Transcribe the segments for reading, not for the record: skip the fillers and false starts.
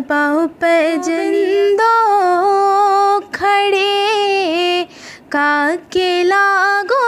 पाँव पे जिंदो खड़े काके लागो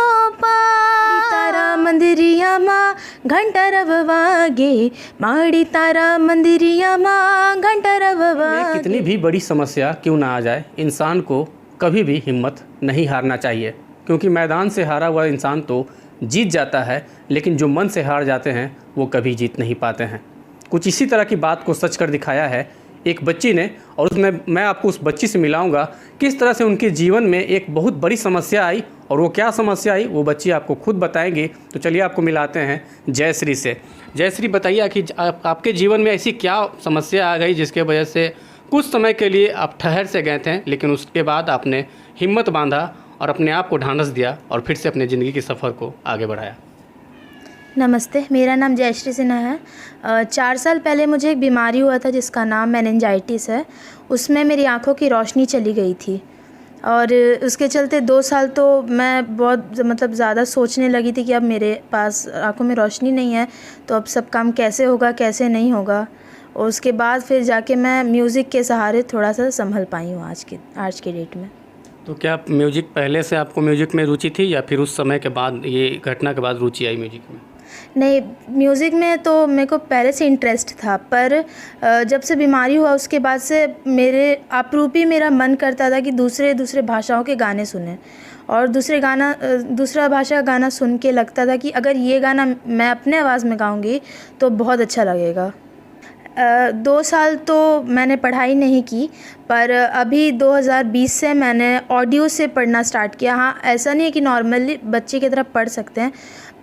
तारा मंदिरिया माँ घंटा रव वागे माड़ी तारा मंदिरिया माँ घंटा रव वागे। कितनी भी बड़ी समस्या क्यों ना आ जाए, इंसान को कभी भी हिम्मत नहीं हारना चाहिए, क्योंकि मैदान से हारा हुआ इंसान तो जीत जाता है, लेकिन जो मन से हार जाते हैं वो कभी जीत नहीं पाते हैं। कुछ इसी तरह की बात को सच कर दिखाया है एक बच्ची ने, और उसमें मैं आपको उस बच्ची से मिलाऊंगा किस तरह से उनके जीवन में एक बहुत बड़ी समस्या आई, और वो क्या समस्या आई वो बच्ची आपको खुद बताएंगी। तो चलिए आपको मिलाते हैं जयश्री से। जयश्री, बताइए कि आपके जीवन में ऐसी क्या समस्या आ गई जिसके वजह से कुछ समय के लिए आप ठहर से गए थे, लेकिन उसके बाद आपने हिम्मत बांधा और अपने आप को ढांढस दिया और फिर से अपने ज़िंदगी के सफ़र को आगे बढ़ाया। नमस्ते, मेरा नाम जयश्री सिन्हा है। 4 साल पहले मुझे एक बीमारी हुआ था जिसका नाम मेनिंजाइटिस है। उसमें मेरी आँखों की रोशनी चली गई थी और उसके चलते 2 साल तो मैं बहुत ज़्यादा सोचने लगी थी कि अब मेरे पास आँखों में रोशनी नहीं है तो अब सब काम कैसे होगा कैसे नहीं होगा। और उसके बाद फिर जाके मैं म्यूज़िक के सहारे थोड़ा सा संभल पाई हूँ आज के डेट में। तो क्या म्यूजिक पहले से आपको म्यूजिक में रुचि थी या फिर उस समय के बाद, ये घटना के बाद रुचि आई म्यूजिक में? नहीं, म्यूज़िक में तो मेरे को पहले से इंटरेस्ट था, पर जब से बीमारी हुआ उसके बाद से मेरे आपरूपी मेरा मन करता था कि दूसरे भाषाओं के गाने सुने, और दूसरा भाषा का गाना सुन के लगता था कि अगर ये गाना मैं अपने आवाज़ में गाऊंगी तो बहुत अच्छा लगेगा। 2 साल तो मैंने पढ़ाई नहीं की, पर अभी 2020 से मैंने ऑडियो से पढ़ना स्टार्ट किया। हाँ, ऐसा नहीं है कि नॉर्मली बच्चे की तरह पढ़ सकते हैं,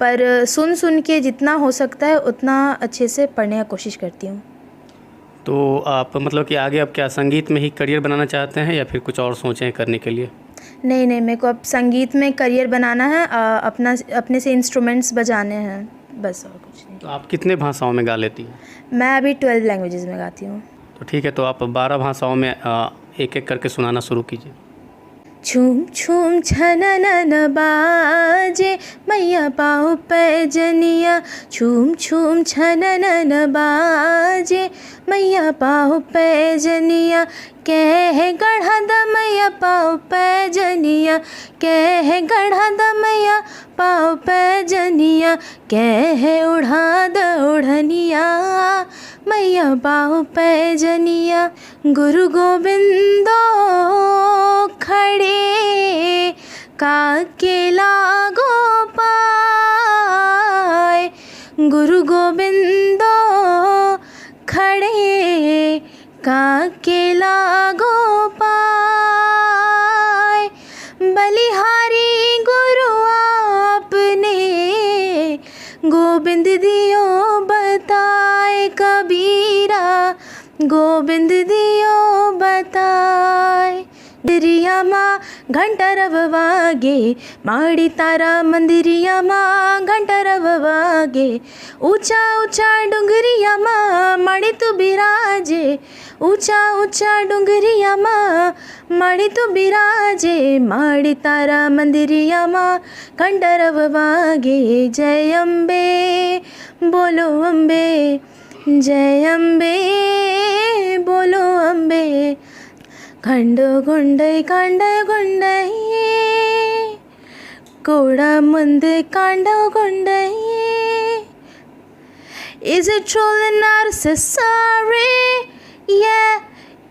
पर सुन के जितना हो सकता है उतना अच्छे से पढ़ने की कोशिश करती हूँ। तो आप मतलब कि आगे अब क्या संगीत में ही करियर बनाना चाहते हैं या फिर कुछ और सोचें करने के लिए? नहीं, मेरे को अब संगीत में करियर बनाना है, अपने से इंस्ट्रूमेंट्स बजाने हैं, बस और कुछ नहीं। तो आप कितने भाषाओं में गा लेती हैं? मैं अभी 12 लैंग्वेजेस में गाती हूँ। तो ठीक है, तो आप 12 भाषाओं में एक एक करके सुनाना शुरू कीजिए। छूम छूम छननन बाजे मैया पाँव पैजनिया, छूम छूम छननन बाजे मैया पाँव पैजनिया, कह गढ़ा द मैया पाँव पैजनिया, कह गढ़ा द मैया पाँव पैजनिया, कह उड़ा द ओढ़निया मैया पाँव पैजनिया। गुरु गोविंदो खड़े काके लागो पाए, गुरु गोविंदो खड़े काके लागो पाए। बलिहारी गुरु आपने गोविंद दियो बताए, कबीरा गोविंद दियो बताए। मंदिरिया माँ घंटा रव वागे माड़ी तारा मंदिरिया माँ घंटा रव वागे, ऊंचा ऊंचा डुंगरिया माँ माड़ी तू बिराजे, ऊंचा ऊंचा डुंगरिया माँ माड़ी तू बिराजे, माड़ी तारा मंदिरिया माँ घंटा रव वागे। जय अम्बे बोलो अम्बे, जय अम्बे बोलो अम्बे, खंडो गुंडई कांड गुंडई कोड़ा मंद कांड गुंडई। Is it true and necessary? Yeah,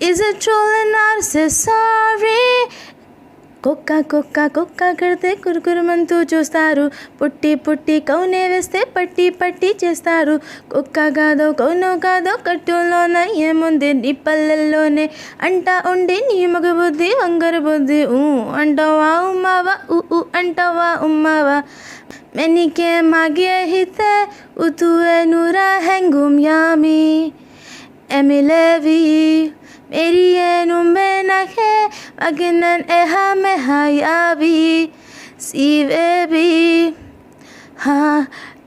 is it true and necessary? కుక్క కుక్క కుక్క కడితే కురుకురుమంటూ చూస్తారు, పుట్టి పుట్టి కౌనే వేస్తే పట్టి పట్టి చేస్తారు. కుక్క కాదో కౌనో కాదో కట్టులోన ఏముంది నీ పల్లెల్లోనే అంటా ఉండి నీ మగ బుద్ధి వంగర బుద్ధి అంటావా ఉమ్మావా అంటావా ఉమ్మావా. మెనికే మాగే హితే ఉతువే నూరా హెంగుమ్ యామి ఎమిలేవి मेरी numbe nake maginan eha mehayavi sivebi ha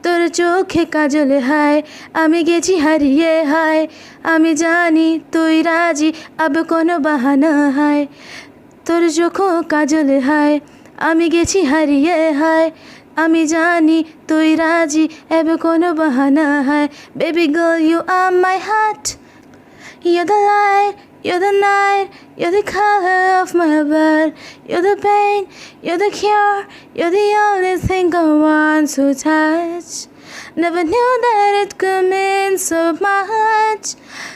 তোর চোখে কাজল হায় আমি গেছি হারিয়ে হায় আমি জানি তুই রাজি अब কোনো বাহানা হায় তোর চোখে কাজল হায় আমি গেছি হারিয়ে হায় আমি জানি তুই রাজি अब কোনো বাহানা হায় baby girl you are my heart You're the light, you're the night, you're the color of my blood. You're the pain, you're the cure, you're the only thing I want to touch. Never knew that it could mean so much,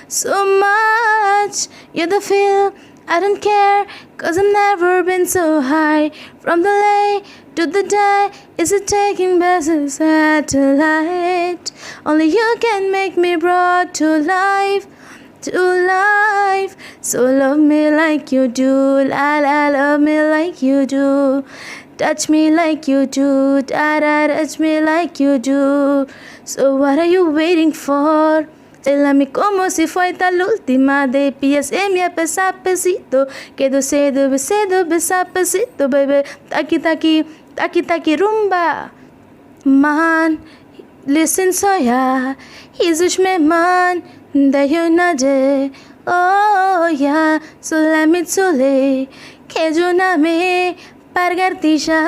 so much. You're the feel, I don't care, 'cause I've never been so high. From the lay to the die, is it taking back to satellite? Only you can make me brought to life, to life. So love me like you do, la la, love me like you do. Touch me like you do, da da, touch me like you do. So what are you waiting for? Tell me como si fuera la última de PSM a pesito. Quedo cedo, besapacito, baby. Taki taki, taki taki rumba. Man, listen soya, Jesus me man, da you nade. Oh yeah, so let me tole, que yo na me परगर्तिशा।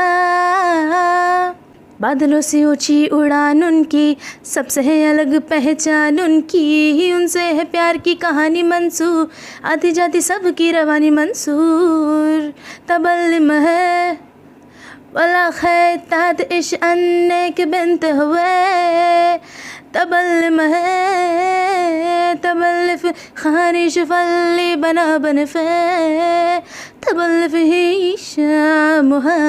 बादलों से ऊंची उड़ान उनकी, सबसे है अलग पहचान उनकी। उनसे है प्यार की कहानी मंसूर, आती जाती सबकी रवानी मंसूर। तबल्लम है वला खैतात इश अन्ने के बिनत हुए। तबल्लम है तबल्लफ खानिश फल्ली बना बनफे। तबल्लफ ही शामुहावे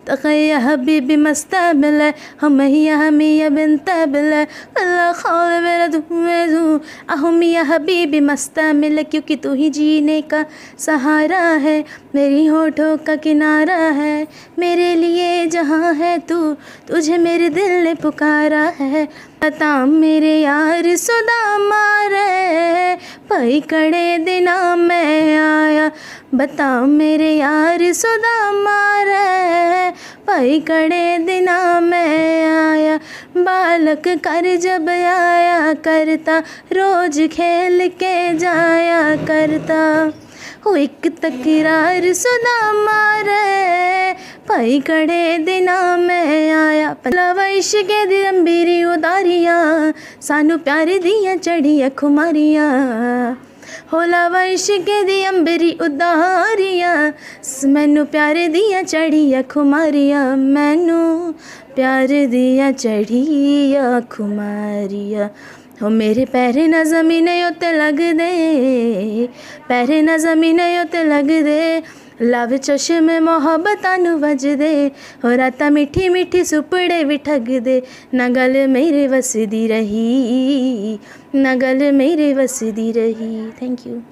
तखया हबीबी मस्ताबिल हमिया हमिया बिनताबिल वल्ला खौल मेरा दुमेजू अहमिया हबीबी मस्ताबिल। क्योंकि तू ही जीने का सहारा है, मेरी होठों का किनारा है। मेरे लिए जहाँ है तू, तुझे मेरे दिल ने पुकारा है। बता मेरे यार सुदामा रे, पई कड़े दिना मैं आया। बता मेरे यार सुदामा रे, पई कड़े दिना मैं आया। बालक कर जब आया करता, रोज खेल के जाया करता। हो एक तकरार सुदामा रे, पई कड़े दिना मैं आया। लवैश के दिलंबीरी उदारियां, सानू प्यार दियां चढ़िया खुमारियां। हो लवैश के दिलंबीरी उदारियां, मैनू प्यार दियां चढ़िया खुमारियां। मैनू प्यार दियां चढ़िया खुमारियां। हो मेरे पैरे ना ज़मीने उत्ते लग दे, पैरे ना ज़मीने उत्ते लग दे। लव चश्मे मोहब्बतां नू वज दे, हो रातां मीठी मीठी सुपड़े भी ठग दे। ना गल मेरे वसदी रही, ना गल मेरे वसदी रही। Thank you.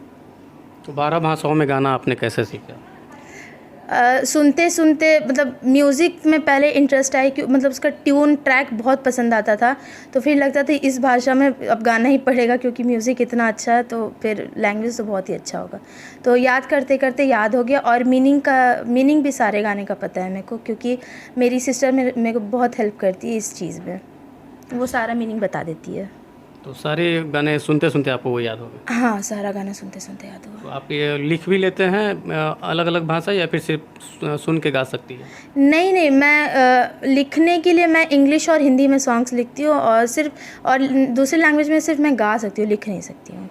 तो 12 भाषाओं में गाना आपने कैसे सीखा? सुनते सुनते मतलब म्यूज़िक में पहले इंटरेस्ट आई कि मतलब उसका ट्यून ट्रैक बहुत पसंद आता था। तो फिर लगता था इस भाषा में अब गाना ही पड़ेगा, क्योंकि म्यूज़िक इतना अच्छा है तो फिर लैंग्वेज तो बहुत ही अच्छा होगा। तो याद करते करते याद हो गया। और मीनिंग भी सारे गाने का पता है मेरे को, क्योंकि मेरी सिस्टर मेरे को बहुत हेल्प करती है इस चीज़ में, वो सारा मीनिंग बता देती है। तो सारे गाने सुनते सुनते आपको वो याद हो गए? हाँ, सारा गाना सुनते सुनते याद हुआ। तो आप ये लिख भी लेते हैं अलग अलग भाषा, या फिर सिर्फ सुन के गा सकती है? नहीं, मैं लिखने के लिए मैं इंग्लिश और हिंदी में सॉन्ग्स लिखती हूँ, और दूसरी लैंग्वेज में सिर्फ मैं गा सकती हूँ, लिख नहीं सकती हूँ।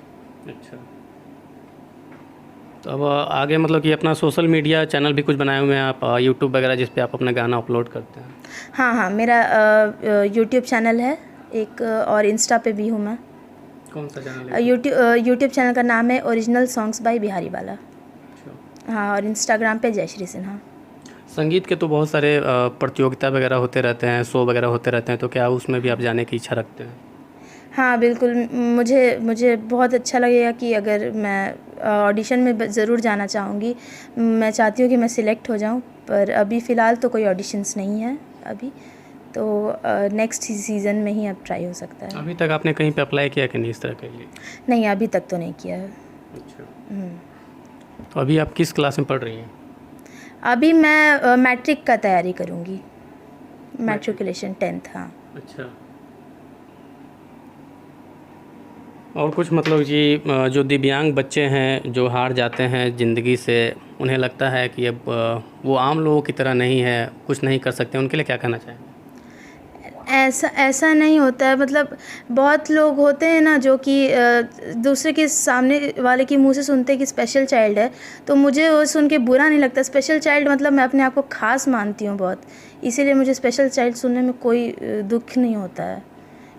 अच्छा। तो अब आगे मतलब कि अपना सोशल मीडिया चैनल भी कुछ बनाए हुए हैं आप, यूट्यूब वगैरह, जिस पे आप अपना गाना अपलोड करते हैं? हाँ, मेरा यूट्यूब चैनल है एक, और इंस्टा पे भी हूँ मैं। कौन सा चैनल है? यूट्यूब चैनल का नाम है ओरिजिनल सॉन्ग्स बाय बिहारी वाला। अच्छा। हाँ, और इंस्टाग्राम पे जयश्री सिन्हा। संगीत के तो बहुत सारे प्रतियोगिता वगैरह होते रहते हैं, शो वगैरह होते रहते हैं, तो क्या उसमें भी आप जाने की इच्छा रखते हैं? हाँ बिल्कुल, मुझे बहुत अच्छा लगेगा कि अगर मैं ऑडिशन में ज़रूर जाना चाहूँगी। मैं चाहती हूँ कि मैं सिलेक्ट हो जाऊँ, पर अभी फ़िलहाल तो कोई ऑडिशंस नहीं है अभी, तो नेक्स्ट सीज़न में ही अब ट्राई हो सकता है। अभी तक आपने कहीं पे अप्लाई किया कि नहीं इस तरह के लिए? नहीं, अभी तक तो नहीं किया है। अच्छा। तो अभी आप किस क्लास में पढ़ रही हैं? अभी मैं मैट्रिक का तैयारी करूँगी, मैट्रिकुलेशन 10th। हाँ। अच्छा। और कुछ मतलब कि जो दिव्यांग बच्चे हैं जो हार जाते हैं ज़िंदगी से, उन्हें लगता है कि अब वो आम लोगों की तरह नहीं है, कुछ नहीं कर सकते, उनके लिए क्या कहना चाहेंगे? ऐसा ऐसा नहीं होता है, मतलब बहुत लोग होते हैं ना जो कि दूसरे के सामने वाले के मुंह से सुनते हैं कि स्पेशल चाइल्ड है, तो मुझे वो सुन के बुरा नहीं लगता। स्पेशल चाइल्ड मतलब मैं अपने आप को ख़ास मानती हूँ बहुत, इसीलिए मुझे स्पेशल चाइल्ड सुनने में कोई दुख नहीं होता है।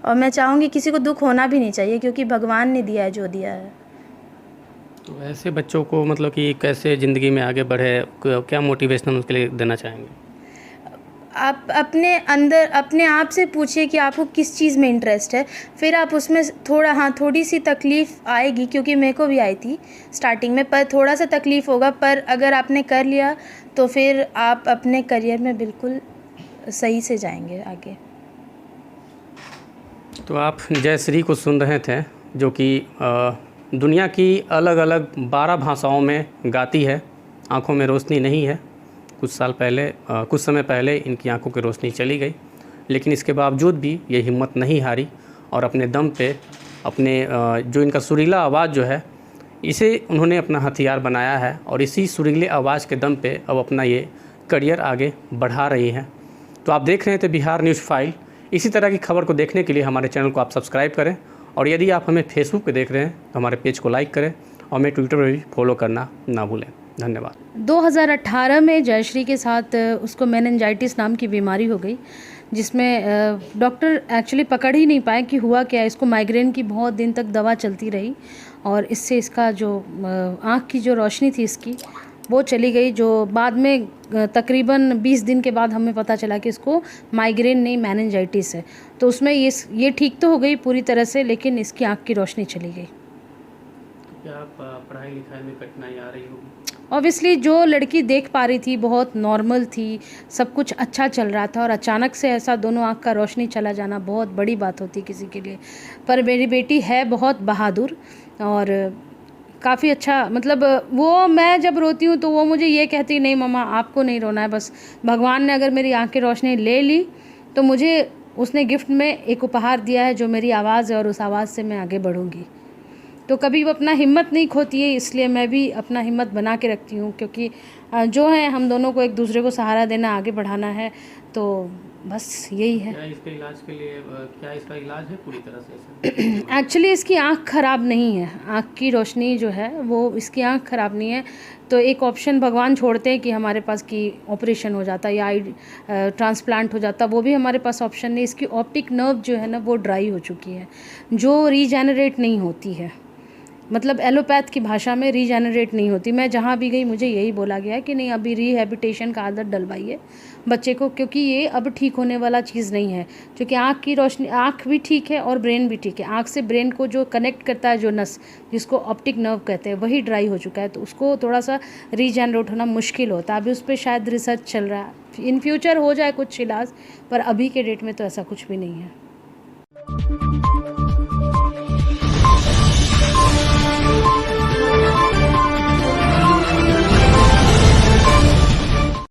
और मैं चाहूँगी किसी को दुख होना भी नहीं चाहिए, क्योंकि भगवान ने दिया है जो दिया है। तो ऐसे बच्चों को मतलब कि कैसे ज़िंदगी में आगे बढ़े, क्या मोटिवेशन उसके लिए देना चाहेंगे? आप अपने अंदर अपने आप से पूछिए कि आपको किस चीज़ में इंटरेस्ट है, फिर आप उसमें थोड़ी सी तकलीफ़ आएगी, क्योंकि मेरे को भी आई थी स्टार्टिंग में, पर थोड़ा सा तकलीफ़ होगा, पर अगर आपने कर लिया तो फिर आप अपने करियर में बिल्कुल सही से जाएंगे आगे। तो आप जयश्री को सुन रहे थे, जो कि दुनिया की अलग अलग 12 भाषाओं में गाती है। आँखों में रोशनी नहीं है, कुछ समय पहले इनकी आंखों की रोशनी चली गई, लेकिन इसके बावजूद भी ये हिम्मत नहीं हारी और अपने दम पे जो इनका सुरीला आवाज़ जो है, इसे उन्होंने अपना हथियार बनाया है और इसी सुरीले आवाज़ के दम पे अब अपना ये करियर आगे बढ़ा रही हैं। तो आप देख रहे थे बिहार न्यूज़ फाइल। इसी तरह की खबर को देखने के लिए हमारे चैनल को आप सब्सक्राइब करें, और यदि आप हमें फेसबुक पे देख रहे हैं तो हमारे पेज को लाइक करें और हमें ट्विटर पर भी फॉलो करना ना भूलें। धन्यवाद। 2018 में जयश्री के साथ उसको मेनिंजाइटिस नाम की बीमारी हो गई, जिसमें डॉक्टर एक्चुअली पकड़ ही नहीं पाए कि हुआ क्या। इसको माइग्रेन की बहुत दिन तक दवा चलती रही और इससे इसका जो आँख की जो रोशनी थी इसकी वो चली गई, जो बाद में तकरीबन 20 दिन के बाद हमें पता चला कि इसको माइग्रेन नहीं मेनिंजाइटिस है। तो उसमें ये ठीक तो हो गई पूरी तरह से, लेकिन इसकी आँख की रोशनी चली गई। क्या पढ़ाई लिखाई में कठिनाई आ रही होगी? ऑब्वियसली जो लड़की देख पा रही थी बहुत नॉर्मल थी, सब कुछ अच्छा चल रहा था, और अचानक से ऐसा दोनों आँख का रोशनी चला जाना बहुत बड़ी बात होती किसी के लिए। पर मेरी बेटी है बहुत बहादुर और काफ़ी अच्छा, मतलब वो मैं जब रोती हूँ तो वो मुझे ये कहती नहीं मम्मा आपको नहीं रोना है, बस भगवान ने अगर मेरी आँख की रोशनी ले ली तो मुझे उसने गिफ्ट में एक उपहार दिया है जो मेरी आवाज़ है, और उस आवाज़ से मैं आगे बढ़ूँगी। तो कभी वो अपना हिम्मत नहीं खोती है, इसलिए मैं भी अपना हिम्मत बना के रखती हूँ, क्योंकि जो है हम दोनों को एक दूसरे को सहारा देना, आगे बढ़ाना है, तो बस यही है। क्या इसके इलाज के लिए क्या इसका इलाज है पूरी तरह से? एक्चुअली इसकी आँख ख़राब नहीं है, आँख की रोशनी जो है वो इसकी आँख ख़राब नहीं है, तो एक ऑप्शन भगवान छोड़ते हैं कि हमारे पास कि ऑपरेशन हो जाता या आई ट्रांसप्लांट हो जाता, वो भी हमारे पास ऑप्शन नहीं। इसकी ऑप्टिक नर्व जो है ना वो ड्राई हो चुकी है, जो रीजेनरेट नहीं होती है, मतलब एलोपैथ की भाषा में रीजेनरेट नहीं होती। मैं जहाँ भी गई मुझे यही बोला गया है कि नहीं अभी रिहैबिलिटेशन का आदत डलवाइए बच्चे को, क्योंकि ये अब ठीक होने वाला चीज़ नहीं है। क्योंकि आँख की रोशनी, आँख भी ठीक है और ब्रेन भी ठीक है। आँख से ब्रेन को जो कनेक्ट करता है जो नस, जिसको ऑप्टिक नर्व कहते हैं, वही ड्राई हो चुका है, तो उसको थोड़ा सा रीजेनरेट होना मुश्किल होता है। अभी उस पर शायद रिसर्च चल रहा है, इन फ्यूचर हो जाए कुछ इलाज, पर अभी के डेट में तो ऐसा कुछ भी नहीं है।